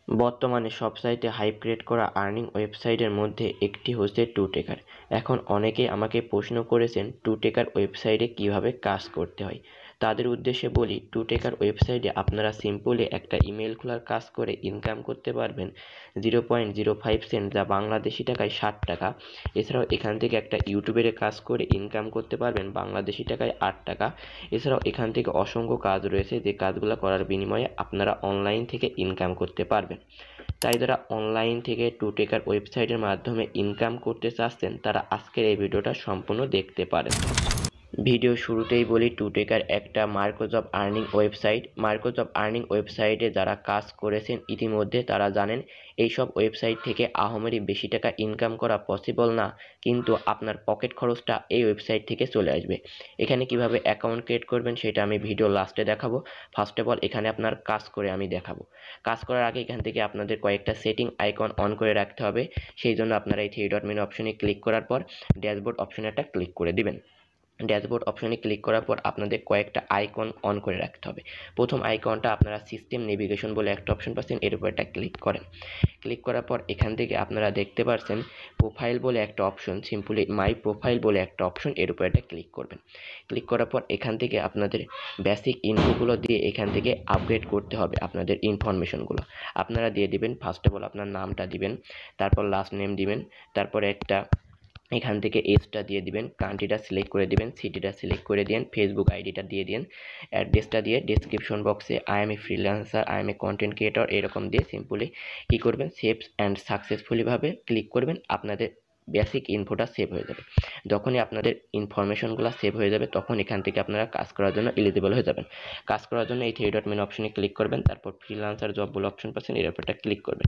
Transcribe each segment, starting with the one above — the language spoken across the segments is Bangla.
বর্তমানে সব সাইটে হাইপ ক্রিয়েট করা আর্নিং ওয়েবসাইটের মধ্যে একটি হচ্ছে টুটেকার। এখন অনেকেই আমাকে প্রশ্ন করেছেন টুটেকার ওয়েবসাইটে কিভাবে কাজ করতে হয়। তাদের উদ্দেশ্যে বলি, টুটেকার ওয়েবসাইটে আপনারা সিম্পলি একটা ইমেল খোলার কাজ করে ইনকাম করতে পারবেন 0.05 সেন্ট, যা বাংলাদেশি টাকায় 60 টাকা। এছাড়াও এখান থেকে একটা ইউটিউবের কাজ করে ইনকাম করতে পারবেন বাংলাদেশি টাকায় 8 টাকা। এছাড়াও এখান থেকে অসংখ্য কাজ রয়েছে, যে কাজগুলো করার বিনিময়ে আপনারা অনলাইন থেকে ইনকাম করতে পারবেন। তাই যারা অনলাইন থেকে টুটেকার ওয়েবসাইটের মাধ্যমে ইনকাম করতে চাচ্ছেন, তারা আজকের এই ভিডিওটা সম্পূর্ণ দেখতে পারেন। ভিডিও শুরুতেই বলি, টুটেকার একটা Microsoft earning website. Microsoft earning ওয়েবসাইটে যারা কাজ করেছেন ইতিমধ্যে তারা জানেন এইসব ওয়েবসাইট থেকে আহামরি বেশি টাকা ইনকাম করা পসিবল না, কিন্তু আপনার পকেট খরচটা এই ওয়েবসাইট থেকে চলে আসবে। এখানে কিভাবে অ্যাকাউন্ট ক্রিয়েট করবেন সেটা আমি ভিডিও লাস্টে দেখাবো। ফার্স্ট অফ অল এখানে আপনার কাজ করে আমি দেখাবো। কাজ করার আগে এখান থেকে আপনাদের কয়েকটা সেটিং আইকন অন করে রাখতে হবে। সেই জন্য আপনারা এই থ্রি ডট মেনু অপশনে ক্লিক করার পর ড্যাশবোর্ড অপশনে একটা ক্লিক করে দিবেন। ড্যাশবোর্ড অপশনে ক্লিক করার পর আপনাদের কয়েকটা আইকন অন করে রাখতে হবে। প্রথম আইকনটা আপনারা সিস্টেম নেভিগেশন বলে একটা অপশন পাচ্ছেন, এর উপর একটা ক্লিক করেন। ক্লিক করার পর এখান থেকে আপনারা দেখতে পাচ্ছেন প্রোফাইল বলে একটা অপশন, সিম্পলি মাই প্রোফাইল বলে একটা অপশন, এর উপর একটা ক্লিক করবেন। ক্লিক করার পর এখান থেকে আপনাদের বেসিক ইনফোগুলো দিয়ে এখান থেকে আপগ্রেড করতে হবে আপনাদের ইনফরমেশনগুলো। আপনারা দিয়ে দিবেন ফার্স্ট অফ অল আপনার নামটা দিবেন, তারপর লাস্ট নেম দিবেন, তারপরে একটা এখান থেকে এজটা দিয়ে দিবেন, কান্ট্রিটা সিলেক্ট করে দিবেন, সিটিটা সিলেক্ট করে দিন, ফেসবুক আইডিটা দিয়ে দিন, অ্যাড্রেসটা দিয়ে ডেসক্রিপশন বক্সে I M a freelancer, I M A content creator এরকম দিয়ে সিম্পলি কী করবেন, সেভ অ্যান্ড সাকসেসফুলিভাবে ক্লিক করবেন। আপনাদের বেসিক ইনফোটা সেভ হয়ে যাবে। যখনই আপনাদের ইনফরমেশনগুলো সেভ হয়ে যাবে তখন এখান থেকে আপনারা কাজ করার জন্য এলিজিবল হয়ে যাবেন। কাজ করার জন্য এই থ্রি ডট মেনু অপশনে ক্লিক করবেন, তারপর ফ্রিল্যান্সার জব বলে অপশন পাচ্ছেন, এর উপরটা ক্লিক করবেন।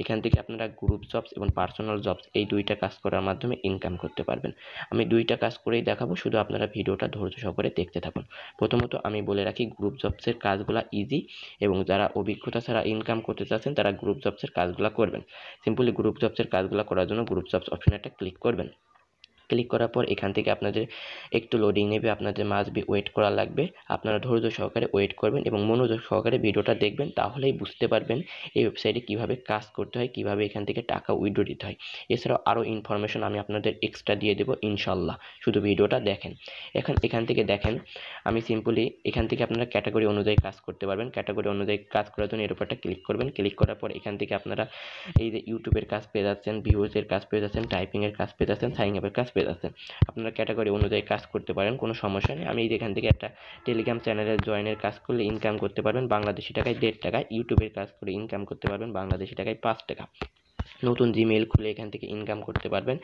এখান থেকে আপনারা গ্রুপ জবস এবং পার্সোনাল জবস এই দুইটা কাজ করার মাধ্যমে ইনকাম করতে পারবেন। আমি দুইটা কাজ করেই দেখাবো, শুধু আপনারা ভিডিওটা ধৈর্য সহকারে দেখতে থাকুন। প্রথমত আমি বলে রাখি, গ্রুপ জবসের কাজগুলো ইজি, এবং যারা অভিজ্ঞতা ছাড়া ইনকাম করতে চাচ্ছেন তারা গ্রুপ জবসের কাজগুলো করবেন। সিম্পলি গ্রুপ জবসের কাজগুলো করার জন্য গ্রুপ জবস অপশনে একটা ক্লিক করবেন। ক্লিক করার পর এখান থেকে আপনাদের একটু লোডিং নেবে, আপনাদের মাস্ট বি ওয়েট করা লাগবে। আপনারা ধৈর্য সহকারে ওয়েট করবেন এবং মনোযোগ সহকারে ভিডিওটা দেখবেন, তাহলেই বুঝতে পারবেন এই ওয়েবসাইটে কিভাবে কাজ করতে হয়, কিভাবে এখান থেকে টাকা উইথড্র দিতে হয়। এছাড়াও আরও ইনফরমেশন আমি আপনাদের এক্সট্রা দিয়ে দেবো ইনশাল্লাহ, শুধু ভিডিওটা দেখেন। এখান থেকে দেখেন, আমি সিম্পলি এখান থেকে আপনারা ক্যাটাগরি অনুযায়ী কাজ করতে পারবেন। ক্যাটাগরি অনুযায়ী কাজ করার জন্য এর উপরটা ক্লিক করবেন। ক্লিক করার পর এখান থেকে আপনারা এই যে ইউটিউবের কাজ পেয়ে যাচ্ছেন, ভিউজের কাজ পেয়ে যাচ্ছেন, টাইপিংয়ের কাজ পেয়ে যাচ্ছেন, সাইন আপের কাজ পেয়ে যাচ্ছেন। আপনারা ক্যাটাগরি অনুযায়ী কাজ করতে পারেন, কোনো সমস্যা নেই। আমি এখান থেকে একটা টেলিগ্রাম চ্যানেলের জয়েনের কাজ করলে ইনকাম করতে পারবেন বাংলাদেশি টাকায় 1.5 টাকা। ইউটিউবের কাজ করে ইনকাম করতে পারবেন বাংলাদেশি টাকায় 5 টাকা। নতুন জিমেইল খুলে এখান থেকে ইনকাম করতে পারবেন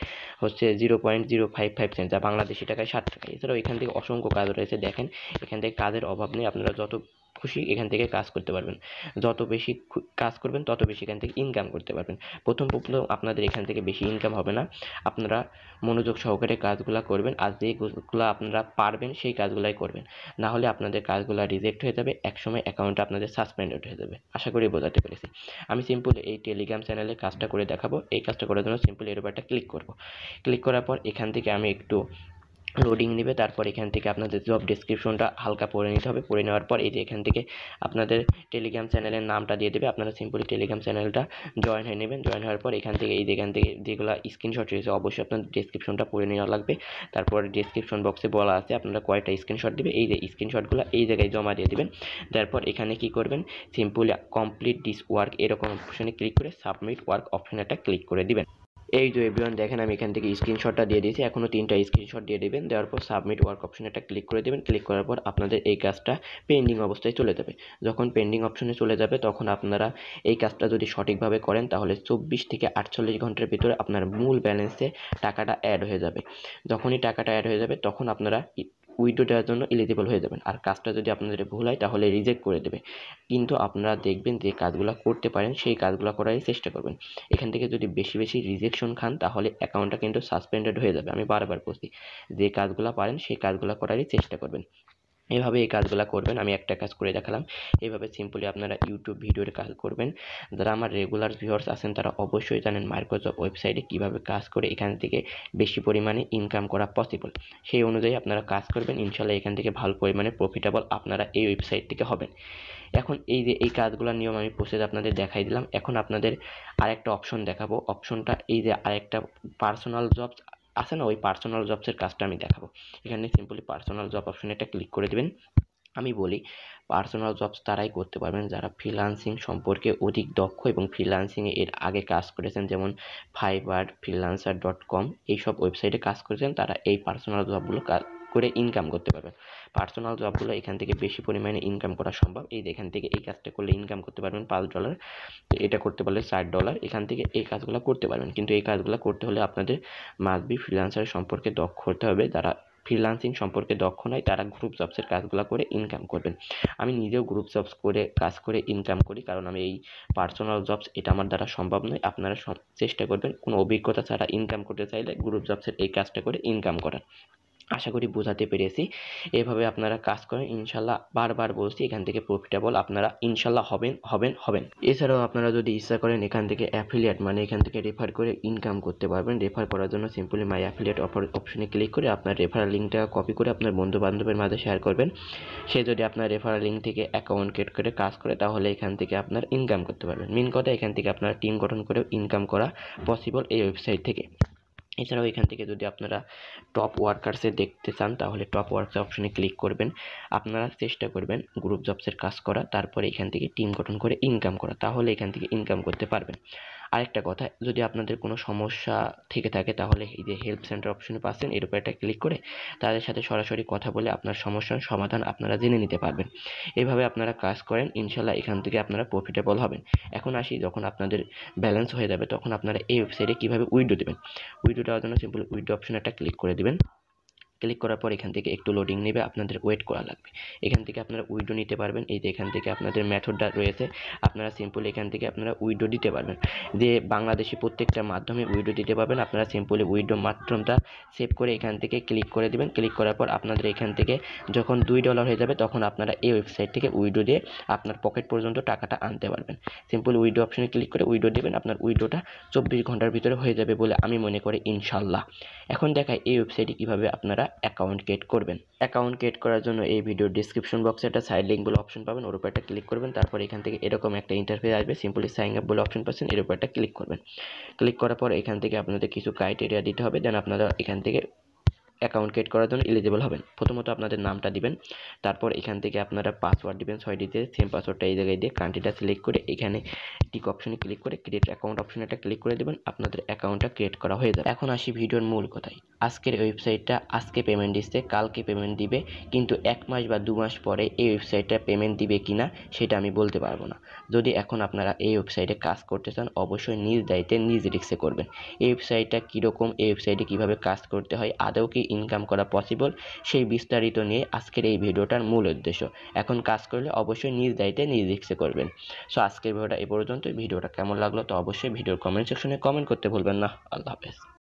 হচ্ছে 0.055 সেন্ট, যা বাংলাদেশি টাকায় 60 টাকা। এছাড়াও এখান থেকে অসংখ্য কাজ রয়েছে, দেখেন এখান থেকে কাজের অভাব নেই। আপনারা যত খুশি এখান থেকে কাজ করতে পারবেন, যত বেশি কাজ করবেন তত বেশি এখান থেকে ইনকাম করতে পারবেন। প্রথম আপনাদের এখান থেকে বেশি ইনকাম হবে না, আপনারা মনোযোগ সহকারে কাজগুলো করবেন, আর যেগুলো আপনারা পারবেন সেই কাজগুলাই করবেন। না হলে আপনাদের কাজগুলো রিজেক্ট হয়ে যাবে, একসময় অ্যাকাউন্টটা আপনাদের সাসপেন্ডেড হয়ে যাবে। আশা করি বোঝাতে পেরেছি। আমি সিম্পলি এই টেলিগ্রাম চ্যানেলে কাজটা করে দেখাবো। এই কাজটা করার জন্য সিম্পলি এর উপর একটা ক্লিক করব। ক্লিক করার পর এখান থেকে আমি একটু লোডিং নেবে, তারপর এখান থেকে আপনাদের জব ডেসক্রিপশনটা হালকা পড়ে নিতে হবে। পড়ে নেওয়ার পর এই যে এখান থেকে আপনাদের টেলিগ্রাম চ্যানেলের নামটা দিয়ে দেবে। আপনারা সিম্পলি টেলিগ্রাম চ্যানেলটা জয়েন হয়ে নেবেন। জয়েন হওয়ার পর এখান থেকে এখান থেকে যেগুলো স্ক্রিনশট রয়েছে অবশ্যই আপনাদের ডেসক্রিপশনটা পড়ে নেওয়া লাগবে। তারপর ডেসক্রিপশন বক্সে বলা আছে আপনারা কয়টা স্ক্রিনশট দিবে, এই যে স্ক্রিনশটগুলো এই জায়গায় জমা দিয়ে দেবেন। তারপর এখানে কি করবেন, সিম্পলি কমপ্লিট দিস ওয়ার্ক এরকম অপশনে ক্লিক করে সাবমিট ওয়ার্ক অপশনে একটা ক্লিক করে দিবেন। এই যে এভরিওয়ান দেখেন আমি এখান থেকে স্ক্রিনশটটা দিয়ে দিয়েছি, এখনও 3টা স্ক্রিনশট দিয়ে দেবেন। দেওয়ার পর সাবমিট ওয়ার্ক অপশনে একটা ক্লিক করে দেবেন। ক্লিক করার পর আপনাদের এই কাজটা পেন্ডিং অবস্থায় চলে যাবে। যখন পেন্ডিং অপশনে চলে যাবে তখন আপনারা এই কাজটা যদি সঠিকভাবে করেন তাহলে 24 থেকে 48 ঘন্টার ভিতরে আপনার মূল ব্যালেন্সে টাকাটা অ্যাড হয়ে যাবে। যখনই টাকাটা অ্যাড হয়ে যাবে তখন আপনারা উইথড্র দেওয়ার জন্য এলিজিবল হয়ে যাবেন। আর কাজটা যদি আপনাদের ভুল হয় তাহলে রিজেক্ট করে দেবে। কিন্তু আপনারা দেখবেন যে কাজগুলো করতে পারেন সেই কাজগুলো করারই চেষ্টা করবেন। এখান থেকে যদি বেশি বেশি রিজেকশন খান তাহলে অ্যাকাউন্টটা কিন্তু সাসপেন্ডেড হয়ে যাবে। আমি বারবার বলছি, যে কাজগুলো পারেন সেই কাজগুলো করারই চেষ্টা করবেন। এইভাবে এই কাজগুলো করবেন। আমি একটা কাজ করে দেখালাম। এইভাবে সিম্পলি আপনারা ইউটিউব ভিডিওর কাজ করবেন। যারা আমার রেগুলার ভিউয়ার্স আছেন তারা অবশ্যই জানেন মাইক্রোসফট ওয়েবসাইটে কীভাবে কাজ করে এখান থেকে বেশি পরিমাণে ইনকাম করা পসিবল। সেই অনুযায়ী আপনারা কাজ করবেন, ইনশাল্লাহ এখান থেকে ভালো পরিমাণে প্রফিটেবল আপনারা এই ওয়েবসাইট থেকে হবেন। এখন এই যে এই কাজগুলোর নিয়ম আমি প্রসেস আপনাদের দেখাই দিলাম। এখন আপনাদের আরেকটা অপশন দেখাবো। অপশনটা এই যে আরেকটা পার্সোনাল জবস আছে না, ওই পার্সোনাল জবসের কাজটা আমি দেখাবো। এখানে সিম্পলি পার্সোনাল জব অপশনে একটা ক্লিক করে দেবেন। আমি বলি পার্সোনাল জবস তারাই করতে পারবেন যারা ফ্রিল্যান্সিং সম্পর্কে অধিক দক্ষ এবং ফ্রিল্যান্সিংয়ে এর আগে কাজ করেছেন, যেমন ফাইবার, freelancer.com এইসব ওয়েবসাইটে কাজ করেছেন। তারা এই পার্সোনাল জবগুলো করে ইনকাম করতে পারবেন। পার্সোনাল জবগুলো এখান থেকে বেশি পরিমাণে ইনকাম করা সম্ভব। এই যে এখান থেকে এই কাজটা করলে ইনকাম করতে পারবেন $5, এটা করতে পারলে $60। এখান থেকে এই কাজগুলো করতে পারবেন, কিন্তু এই কাজগুলো করতে হলে আপনাদের মাস্ট বি ফ্রিল্যান্সার সম্পর্কে দক্ষ হতে হবে। যারা ফ্রিল্যান্সিং সম্পর্কে দক্ষ নয় তারা গ্রুপ জবসের কাজগুলো করে ইনকাম করবেন। আমি নিজেও গ্রুপ জবস করে কাজ করে ইনকাম করি, কারণ আমি এই পার্সোনাল জবস এটা আমার দ্বারা সম্ভব নয়। আপনারা চেষ্টা করবেন কোনো অভিজ্ঞতা ছাড়া ইনকাম করতে চাইলে গ্রুপ জবসের এই কাজটা করে ইনকাম করার। আশা করি বোঝাতে পেরেছি। এভাবে আপনারা কাজ করেন, ইনশাল্লাহ বারবার বলছি এখান থেকে প্রফিটেবল আপনারা ইনশাল্লাহ হবেন। এছাড়াও আপনারা যদি ইচ্ছা করেন এখান থেকে অ্যাফিলিয়েট মানে এখান থেকে রেফার করে ইনকাম করতে পারবেন। রেফার করার জন্য সিম্পলি মাই অ্যাফিলিয়েট অপশনে ক্লিক করে আপনার রেফারেল লিঙ্কটা কপি করে আপনার বন্ধু বান্ধবের মাঝে শেয়ার করবেন। সে যদি আপনার রেফারেল লিঙ্ক থেকে অ্যাকাউন্ট ক্রিয়েট করে কাজ করে তাহলে এখান থেকে আপনার ইনকাম করতে পারবেন। মেন কথা এখান থেকে আপনারা টিম গঠন করেও ইনকাম করা পসিবল এই ওয়েবসাইট থেকে। এছাড়াও এখান থেকে যদি আপনারা টপ ওয়ার্কার্সে দেখতে চান তাহলে টপ ওয়ার্কস অপশনে ক্লিক করবেন। আপনারা চেষ্টা করবেন গ্রুপ জবসের কাজ করা, তারপরে এখান থেকে টিম গঠন করে ইনকাম করা, তাহলে এখান থেকে ইনকাম করতে পারবেন। আরেকটা কথা, যদি আপনাদের কোনো সমস্যা থেকে থাকে তাহলে এই যে হেল্প সেন্টার অপশনে পাচ্ছেন, এর উপর একটা ক্লিক করে তাদের সাথে সরাসরি কথা বলে আপনার সমস্যার সমাধান আপনারা জেনে নিতে পারবেন। এভাবে আপনারা কাজ করেন, ইনশাল্লাহ এখান থেকে আপনারা প্রফিটেবল হবেন। এখন আসি, যখন আপনাদের ব্যালেন্স হয়ে যাবে তখন আপনারা এই ওয়েবসাইটে কীভাবে উইথড্র দেবেন। উইথড্র দেওয়ার জন্য সিম্পল উইথড্র অপশনে একটা ক্লিক করে দেবেন। ক্লিক করার পর এখান থেকে একটু লোডিং নেবে, আপনাদের ওয়েট করা লাগবে। এখান থেকে আপনারা উইথড্র নিতে পারবেন। এই যে এখান থেকে আপনাদের মেথডটা রয়েছে, আপনারা সিম্পলি এখান থেকে আপনারা উইথড্র দিতে পারবেন। যে বাংলাদেশি প্রত্যেকটা মাধ্যমে উইথড্র দিতে পারবেন। আপনারা সিম্পলি উইথড্র মাধ্যমটা সেভ করে এখান থেকে ক্লিক করে দেবেন। ক্লিক করার পর আপনাদের এখান থেকে যখন $2 হয়ে যাবে তখন আপনারা এই ওয়েবসাইট থেকে উইথড্র দিয়ে আপনার পকেট পর্যন্ত টাকাটা আনতে পারবেন। সিম্পলি উইথড্র অপশনে ক্লিক করে উইথড্র দেবেন, আপনার উইথড্রটা 24 ঘন্টার ভিতরে হয়ে যাবে বলে আমি মনে করি ইনশাল্লাহ। এখন দেখাই এই ওয়েবসাইটে কীভাবে আপনারা অ্যাকাউন্ট ক্রিয়েট করবেন। অ্যাকাউন্ট ক্রিয়েট করার জন্য এই ভিডিওর ডিসক্রিপশন বক্সে একটা সাইড লিঙ্ক বলে অপশন পাবেন, ওর উপর একটা ক্লিক করবেন। তারপর এখান থেকে এরকম একটা ইন্টারফেস আসবে, সিম্পলি সাইন আপ বলে অপশন পাচ্ছেন, এর উপর একটা ক্লিক করবেন। ক্লিক করার পর এখান থেকে আপনাদের কিছু ক্রাইটেরিয়া দিতে হবে, দেন আপনারা এখান থেকে অ্যাকাউন্ট ক্রিয়েট করার জন্য এলিজিবল হবেন। প্রথমত আপনাদের নামটা দিবেন, তারপর এখান থেকে আপনারা পাসওয়ার্ড দিবেন 6 ডিজিটের, সেম পাসওয়ার্ডটা এই জায়গায় দিয়ে কান্ট্রিটা সিলেক্ট করে এখানে টিক অপশনে ক্লিক করে ক্রিয়েট অ্যাকাউন্ট অপশনে একটা ক্লিক করে দেবেন। আপনাদের অ্যাকাউন্টটা ক্রিয়েট করা হয়ে যাবে। এখন আসি ভিডিওর মূল কথায়। আজকের ওয়েবসাইটটা আজকে পেমেন্ট দিচ্ছে, কালকে পেমেন্ট দিবে, কিন্তু 1 মাস বা 2 মাস পরে এই ওয়েবসাইটটা পেমেন্ট দিবে কিনা সেটা আমি বলতে পারবো না। যদি এখন আপনারা এই ওয়েবসাইটে কাজ করতে চান অবশ্যই নিজ দায়িত্বে নিজ রিস্কে করবেন। এই ওয়েবসাইটটা কীরকম, এই ওয়েবসাইটে কীভাবে কাজ করতে হয়, আদৌ কি ইনকাম করা পসিবল, সেই বিস্তারিত নিয়ে আজকের এই ভিডিওটার মূল উদ্দেশ্য। এখন কাজ করলে অবশ্যই নিজ দায়িত্বে নিজ রিস্কে করবেন। সো আজকের ভিডিওটা এ পর্যন্ত। ভিডিওটা কেমন লাগলো তো অবশ্যই ভিডিওর কমেন্ট সেকশনে কমেন্ট করতে ভুলবেন না। আল্লাহ হাফেজ।